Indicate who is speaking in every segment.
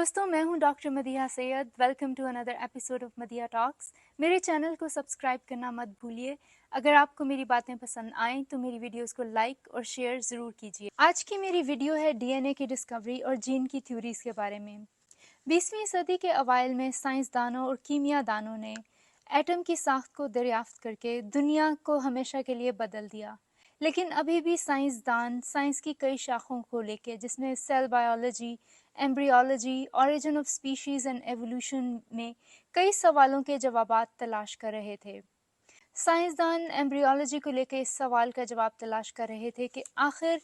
Speaker 1: दोस्तों, मैं हूं doctor Madiha Syed. Welcome to another episode of Madiha talks. मेरे चैनल को सब्सक्राइब करना मत भूलिए। अगर आपको मेरी बातें पसंद आएं तो मेरी वीडियोस को लाइक और शेयर ज़रूर कीजिए। आज की मेरी वीडियो है डीएनए की डिस्कवरी और जीन की थ्योरीज के बारे में। 20वीं सदी के अवाइल में साइंसदानों और कीमियादानों ने एटम की साख्त को दरियाफ्त करके दुनिया को हमेशा के लिए बदल दिया। लेकिन अभी भी साइंसदान साइंस की कई शाखों को लेके, जिसमें cell biology, embryology, origin of species and evolution में कई सवालों के जवाबात तलाश कर रहे थे। साइंसदान एम्ब्रियोलॉजी को लेकर इस सवाल का जवाब तलाश कर रहे थे कि आखिर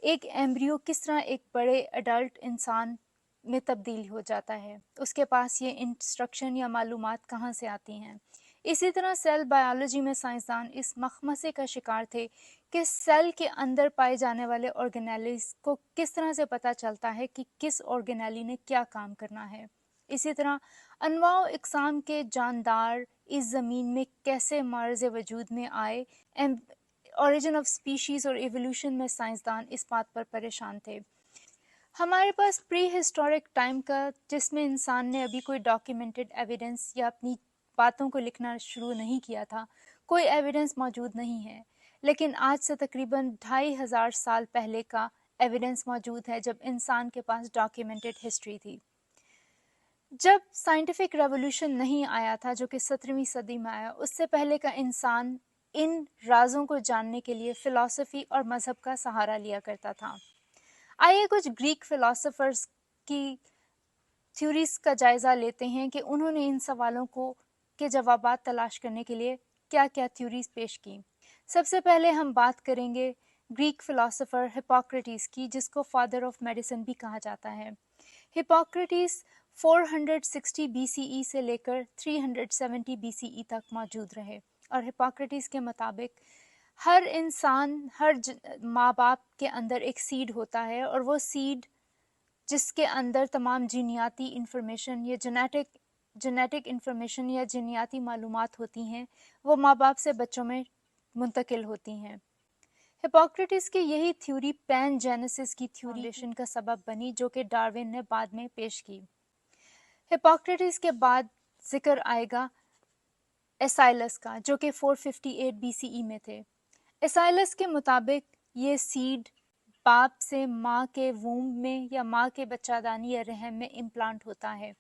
Speaker 1: एक एम्ब्रियो किस तरह एक बड़े अडल्ट इंसान में तब्दील हो जाता है, उसके पास ये इंस्ट्रक्शन या मालूमात कहाँ से आती हैं। इसी तरह सेल बायोलॉजी में साइंसदान इस मखमसे का शिकार थे कि सेल के अंदर पाए जाने वाले ऑर्गेनेलिस को किस तरह से पता चलता है कि किस ऑर्गेनेली ने क्या काम करना है। इसी तरह अनवाओ इकसाम के जानदार इस ज़मीन में कैसे मार्ज़ वजूद में आए। ओरिजिन ऑफ स्पीशीज़ और एवोल्यूशन में साइंसदान इस बात पर परेशान थे। हमारे पास प्री हिस्टोरिक टाइम का, जिसमें इंसान ने अभी कोई डॉक्यूमेंटेड एविडेंस या अपनी बातों को लिखना शुरू नहीं किया था, कोई एविडेंस मौजूद नहीं है। लेकिन आज से तकरीबन 2500 साल पहले का एविडेंस मौजूद है, जब इंसान के पास डॉक्यूमेंटेड हिस्ट्री थी। जब साइंटिफिक रेवोल्यूशन नहीं आया था, जो कि 17वीं सदी में आया, उससे पहले का इंसान इन राजों को जानने के लिए फिलॉसफी और मजहब का सहारा लिया करता था। आइए कुछ ग्रीक फिलोसोफर्स की थ्योरीज का जायजा लेते हैं कि उन्होंने इन सवालों को के जवाबात तलाश करने के लिए क्या क्या थ्योरीज पेश की। सबसे पहले हम बात करेंगे ग्रीक फिलोसोफर हिप्पोक्रेटिस की, जिसको फादर ऑफ मेडिसिन भी कहा जाता है। हिप्पोक्रेटिस 460 BCE से लेकर 370 BCE तक मौजूद रहे, और हिप्पोक्रेटिस के मुताबिक हर इंसान, हर माँ बाप के अंदर एक सीड होता है, और वो सीड जिसके अंदर तमाम जीनियाती इंफॉर्मेशन या जेनेटिक इंफॉर्मेशन या जीनियाती मालूमात होती हैं, वो माँ बाप से बच्चों में मुंतकिल होती हैं। हिप्पोक्रेटिस की यही थ्योरी पैन जेनेसिस की थ्योरी का सबब बनी, जो कि डार्विन ने बाद में पेश की। हिप्पोक्रेटिस के बाद जिक्र आएगा एसाइलस का, जो कि 458 BCE में थे। एसाइलस के मुताबिक ये सीड बाप से माँ के वूम में या माँ के बच्चादानी या रहम में इम्प्लांट होता है,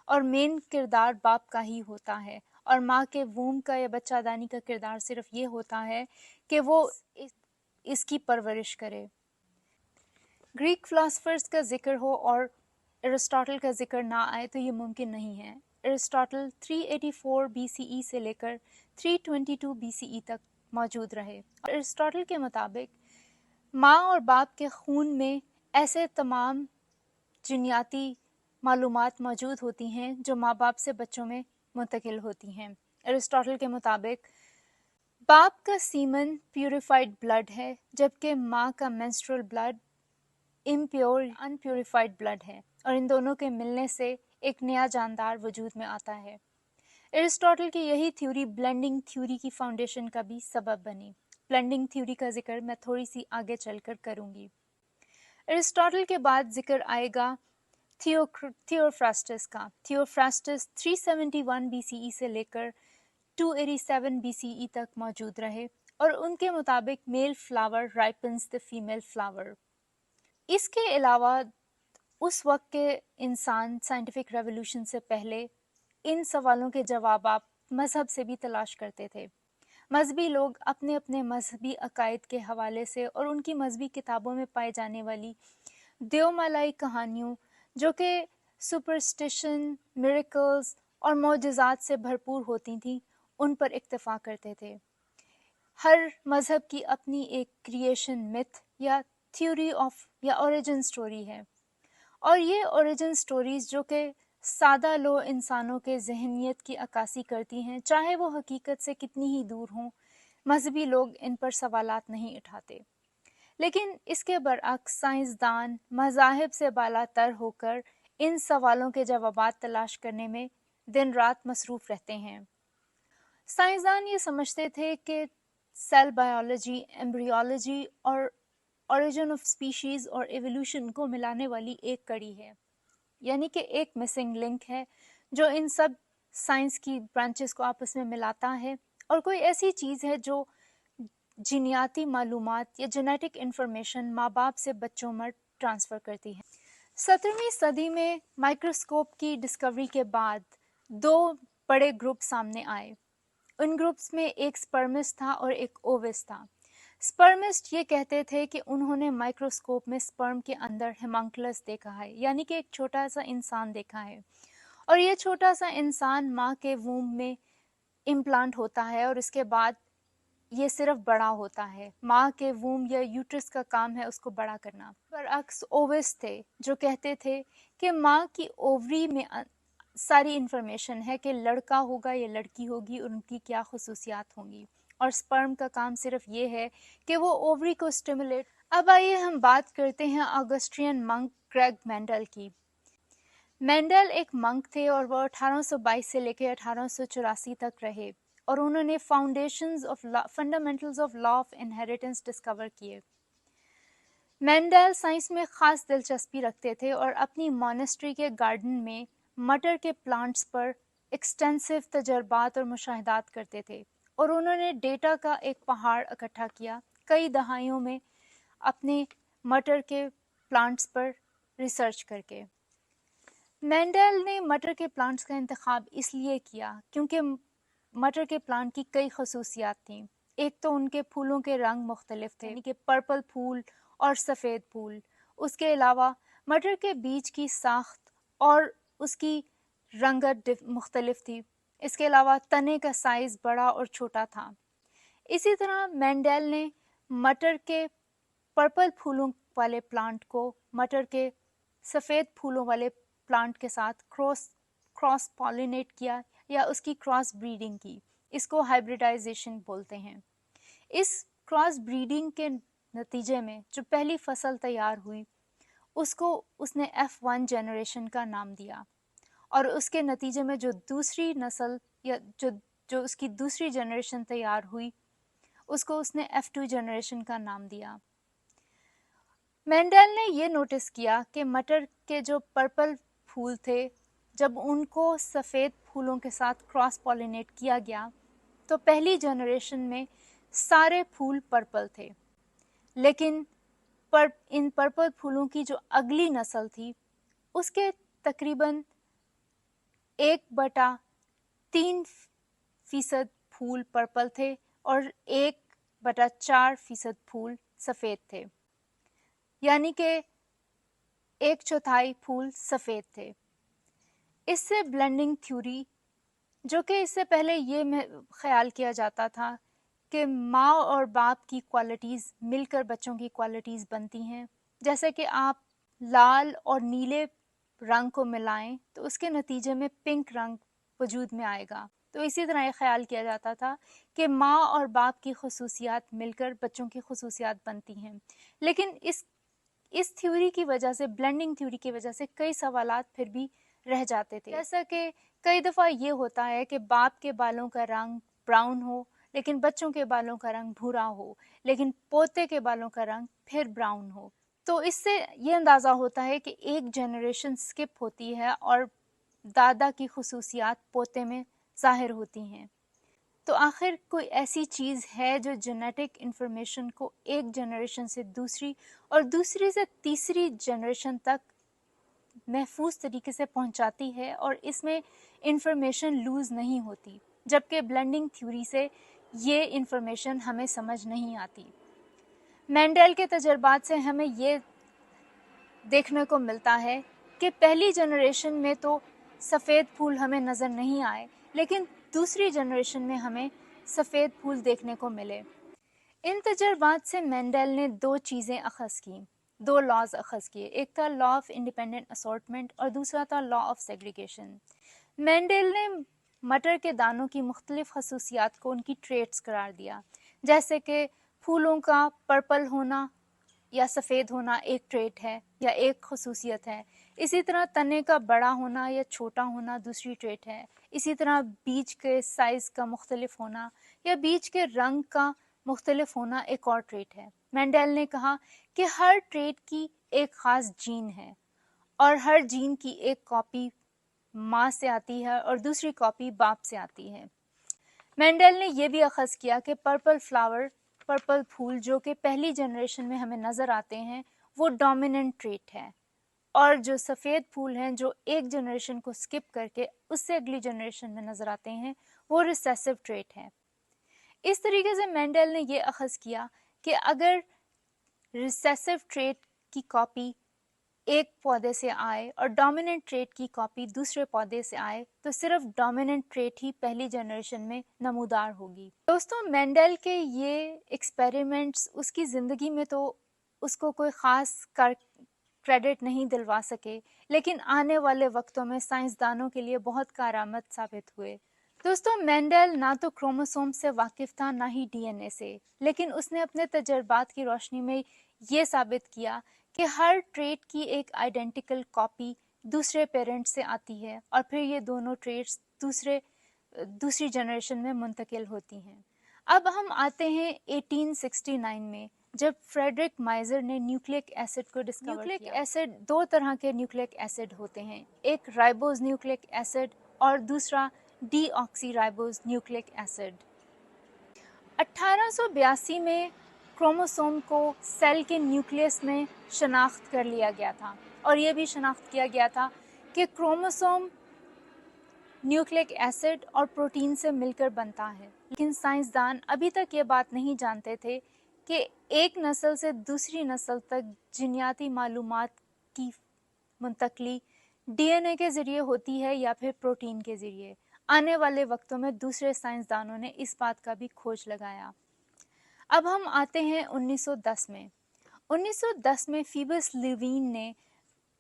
Speaker 1: और मेन किरदार बाप का ही होता है, और माँ के वूम का या बच्चादानी का किरदार सिर्फ ये होता है कि वो इसकी परवरिश करे। ग्रीक फिलोसफर्स का जिक्र हो और एरिस्टोटल का जिक्र ना आए तो ये मुमकिन नहीं है। एरिस्टोटल 384 BCE से लेकर 322 BCE तक मौजूद रहे। एरिस्टोटल के मुताबिक माँ और बाप के खून में ऐसे तमाम जीनियाती मालूमात मौजूद होती हैं जो माँ बाप से बच्चों में मुंतकिल होती हैं। एरिस्टोटल के मुताबिक बाप का सीमन प्यूरिफाइड ब्लड है, जबकि माँ का मेंस्ट्रुअल ब्लड इम्प्योर अनप्यूरिफाइड ब्लड है, और इन दोनों के मिलने से एक नया जानदार वजूद में आता है। एरिस्टोटल की यही थ्योरी ब्लेंडिंग थ्योरी की फाउंडेशन का भी सबब बनी। ब्लेंडिंग थ्योरी का जिक्र मैं थोड़ी सी आगे चलकर करूंगी। एरिस्टोटल के बाद जिक्र आएगा थियोफ्रास्टस का। थियोफ्रास्टस 371 BCE से लेकर 287 BCE तक मौजूद रहे, और उनके मुताबिक male flower ripens the female flower. इसके अलावा उस वक्त के इंसान साइंटिफिक रेवोल्यूशन से पहले इन सवालों के जवाब आप मजहब से भी तलाश करते थे। मजहबी लोग अपने अपने मजहबी अकायद के हवाले से और उनकी मजहबी किताबों में पाई जाने वाली देवमालाई कहानियों, जो कि सुपरस्टिशन, मिरेकल्स और मौजज़ात से भरपूर होती थीं, उन पर इक्तफा करते थे। हर मजहब की अपनी एक क्रिएशन मिथ या थ्योरी ऑफ या ओरिजिन स्टोरी है, और ये ओरिजिन स्टोरीज जो कि सादा लो इंसानों के जहनियत की अक्कासी करती हैं, चाहे वो हकीकत से कितनी ही दूर हों, मजहबी लोग इन पर सवालात नहीं उठाते। लेकिन इसके बरअक्स साइंसदान मज़ाहिब से बालातर होकर इन सवालों के जवाबात तलाश करने में दिन रात मसरूफ़ रहते हैं। साइंसदान ये समझते थे कि सेल बायोलॉजी, एम्ब्रियोलॉजी और ओरिजिन ऑफ स्पीशीज़ और एवोल्यूशन को मिलाने वाली एक कड़ी है। यानी कि एक मिसिंग लिंक है जो इन सब साइंस की ब्रांचेस को आपस में मिलाता है, और कोई ऐसी चीज़ है जो जीनियाती मालूमात या जेनेटिक इंफॉर्मेशन माँ बाप से बच्चों में ट्रांसफ़र करती है। 17वीं सदी में माइक्रोस्कोप की डिस्कवरी के बाद दो बड़े ग्रुप सामने आए। उन ग्रुप्स में एक स्पर्मिस्ट था और एक ओविस था। स्पर्मिस्ट ये कहते थे कि उन्होंने माइक्रोस्कोप में स्पर्म के अंदर हेमंक्लस देखा है, यानी कि एक छोटा सा इंसान देखा है, और ये छोटा सा इंसान माँ के वूम में इम्प्लांट होता है और इसके बाद ये सिर्फ बड़ा होता है। माँ के वूम या यूट्रस का काम है उसको बड़ा करना। बरअक्स ओविस थे जो कहते थे कि माँ की ओवरी में सारी इंफॉर्मेशन है कि लड़का होगा या लड़की होगी और उनकी क्या खुसूसियात होंगी, और स्पर्म का काम सिर्फ ये है कि वो ओवरी को स्टिमुलेट। अब आइए हम बात करते हैं ऑगस्ट्रियन मंक ग्रेग मेंडल की। मेंडल एक मंक थे और वो 1822 से लेकर 1884 तक रहे, और उन्होंने fundamentals of law of inheritance discover किए। मेंडल साइंस में खास दिलचस्पी रखते थे और अपनी मॉनेस्ट्री के गार्डन में मटर के प्लांट्स पर एक्सटेंसिव तजर्बात और मुशाहिदात करते थे, और उन्होंने डेटा का एक पहाड़ इकट्ठा किया कई दहाइयों में अपने मटर के प्लांट्स पर रिसर्च करके। मेंडल ने मटर के प्लांट्स का इंतखाब इसलिए किया क्योंकि मटर के प्लांट की कई खसूसियात थीं। एक तो उनके फूलों के रंग मुख्तलिफ थे, यानी कि पर्पल फूल और सफ़ेद फूल। उसके अलावा मटर के बीज की साख्त और उसकी रंगत मुख्तलिफ थी। इसके अलावा तने का साइज़ बड़ा और छोटा था। इसी तरह मेंडल ने मटर के पर्पल फूलों वाले प्लांट को मटर के सफ़ेद फूलों वाले प्लांट के साथ क्रॉस पॉलिनेट किया या उसकी क्रॉस ब्रीडिंग की। इसको हाइब्रिडाइजेशन बोलते हैं। इस क्रॉस ब्रीडिंग के नतीजे में जो पहली फसल तैयार हुई उसको उसने F1 जनरेशन का नाम दिया, और उसके नतीजे में जो दूसरी नस्ल या जो उसकी दूसरी जनरेशन तैयार हुई उसको उसने F2 जनरेशन का नाम दिया। मेंडल ने ये नोटिस किया कि मटर के जो पर्पल फूल थे, जब उनको सफ़ेद फूलों के साथ क्रॉस पॉलिनेट किया गया तो पहली जनरेशन में सारे फूल पर्पल थे, लेकिन इन पर्पल फूलों की जो अगली नस्ल थी उसके तकरीबन 1/3% फूल पर्पल थे और 1/4% फूल सफ़ेद थे, यानी कि 1/4 फूल सफ़ेद थे। इससे ब्लेंडिंग थ्योरी, जो कि इससे पहले ये ख्याल किया जाता था कि माँ और बाप की क्वालिटीज़ मिलकर बच्चों की क्वालिटीज़ बनती हैं, जैसे कि आप लाल और नीले रंग को मिलाएं तो उसके नतीजे में पिंक रंग वजूद में आएगा। तो इसी तरह ये ख्याल किया जाता था कि माँ और बाप की खसूसियात मिलकर बच्चों की खसूसियात बनती हैं। लेकिन इस थ्योरी की वजह से, ब्लेंडिंग थ्योरी की वजह से कई सवालात फिर भी रह जाते थे। जैसा कि कई दफ़ा ये होता है कि बाप के बालों का रंग ब्राउन हो लेकिन बच्चों के बालों का रंग भूरा हो, लेकिन पोते के बालों का रंग फिर ब्राउन हो। तो इससे ये अंदाज़ा होता है कि एक जनरेशन स्किप होती है और दादा की खसूसियात पोते में ज़ाहिर होती हैं। तो आखिर कोई ऐसी चीज़ है जो जेनेटिक इन्फॉर्मेशन को एक जनरेशन से दूसरी और दूसरी से तीसरी जनरेशन तक महफूज तरीके से पहुंचाती है और इसमें इंफॉर्मेशन लूज़ नहीं होती, जबकि ब्लेंडिंग थ्योरी से ये इंफॉर्मेशन हमें समझ नहीं आती। मेंडल के तजर्बात से हमें ये देखने को मिलता है कि पहली जनरेशन में तो सफ़ेद फूल हमें नज़र नहीं आए, लेकिन दूसरी जनरेशन में हमें सफ़ेद फूल देखने को मिले। इन तजर्बात से मेंडल ने दो चीज़ें अखज़ की, दो लॉज अखज़ किए। एक था लॉ ऑफ इंडिपेंडेंट असॉर्टमेंट और दूसरा था लॉ ऑफ सेग्रीगेशन। मेंडल ने मटर के दानों की मुख्तलिफ खसूसियात को उनकी ट्रेट्स करार दिया, जैसे कि फूलों का पर्पल होना या सफ़ेद होना एक ट्रेट है या एक खसूसियत है। इसी तरह तने का बड़ा होना या छोटा होना दूसरी ट्रेट है। इसी तरह बीज के साइज़ का मुख्तलिफ होना या बीज के रंग का मुख्तलिफ होना एक और ट्रेट है। मेंडल ने कहा कि हर ट्रेट की एक ख़ास जीन है اور ہر جین کی ایک کاپی ماں سے آتی ہے اور دوسری کاپی باپ سے آتی ہے۔ مینڈل نے یہ بھی اخذ کیا کہ پرپل فلاور، پرپل پھول جو کہ پہلی جنریشن میں ہمیں نظر آتے ہیں وہ ڈومیننٹ ٹریٹ ہے، اور جو سفید پھول ہیں جو ایک جنریشن کو سکپ کر کے اس سے اگلی جنریشن میں نظر آتے ہیں وہ ریسیسو ٹریٹ ہے۔ اس طریقے سے مینڈل نے یہ اخذ کیا کہ اگر ریسیسو ٹریٹ کی کاپی ایک پودے سے آئے اور ڈومیننٹ ٹریٹ کی کاپی دوسرے پودے سے آئے تو صرف ڈومیننٹ ٹریٹ ہی پہلی جنریشن میں نمودار ہوگی۔ دوستوں، مینڈل کے یہ ایکسپیریمنٹس اس کی زندگی میں تو اس کو کوئی خاص کریڈٹ نہیں دلوا سکے، لیکن آنے والے وقتوں میں سائنسدانوں کے لیے بہت کارآمد ثابت ہوئے۔ دوستوں، مینڈل نہ تو کروموسوم سے واقف تھا نہ ہی ڈی این اے سے، لیکن اس نے اپنے تجربات کی روشنی میں یہ ثابت کیا کہ ہر ٹریٹ کی ایک آئیڈینٹیکل کاپی دوسرے پیرنٹ سے آتی ہے اور پھر یہ دونوں ٹریٹس دوسری جنریشن میں منتقل ہوتی ہیں۔ اب ہم آتے ہیں 1869 میں، جب فریڈرک مائزر نے نیوکلک ایسڈ کو ڈسکور کیا۔ نیوکلک ایسڈ دو طرح کے نیوکلک ایسڈ ہوتے ہیں، ایک رائبوز نیوکلک ایسڈ اور دوسرا ڈی آکسی رائبوز نیوکلک ایسڈ۔ 1882 میں کروموسوم کو سیل کے نیوکلیس میں شناخت کر لیا گیا تھا، اور یہ بھی شناخت کیا گیا تھا کہ کروموسوم نیوکلک ایسڈ اور پروٹین سے مل کر بنتا ہے، لیکن سائنسدان ابھی تک یہ بات نہیں جانتے تھے کہ ایک نسل سے دوسری نسل تک جینیاتی معلومات کی منتقلی ڈی این اے کے ذریعے ہوتی ہے یا پھر پروٹین کے ذریعے۔ آنے والے وقتوں میں دوسرے سائنسدانوں نے اس بات کا بھی کھوج لگایا۔ اب ہم آتے ہیں 1910 میں۔ 1910 میں فیبس لیوین نے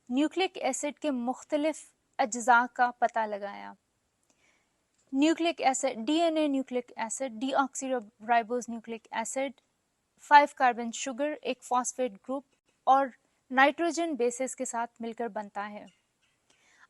Speaker 1: نیوکلک ایسڈ کے مختلف اجزاء کا پتہ لگایا۔ Nucleic acid, D N A nucleic acid, deoxyribose nucleic acid, 5 carbon sugar ایک فاسفیٹ گروپ اور نائٹروجن بیسز کے ساتھ مل کر بنتا ہے۔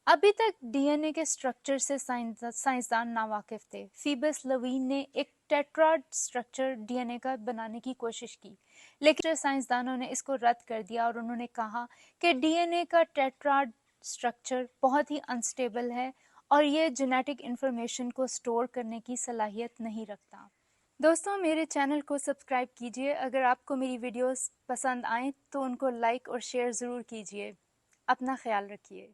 Speaker 1: ابھی تک ڈی این اے کے سٹرکچر سے سائنسدان ناواقف تھے۔ فیبس لیوین نے ایک ٹیٹراڈ سٹرکچر ڈی این اے کا بنانے کی کوشش کی، لیکن سائنسدانوں نے اس کو رد کر دیا اور انہوں نے کہا کہ ڈی این اے کا ٹیٹراڈ سٹرکچر بہت ہی انسٹیبل ہے اور یہ جینیٹک انفارمیشن کو سٹور کرنے کی صلاحیت نہیں رکھتا۔ دوستوں، میرے چینل کو سبسکرائب کیجئے۔ اگر آپ کو میری ویڈیوز پسند آئیں تو ان کو لائک اور شیئر ضرور کیجئے۔ اپنا خیال رکھیے۔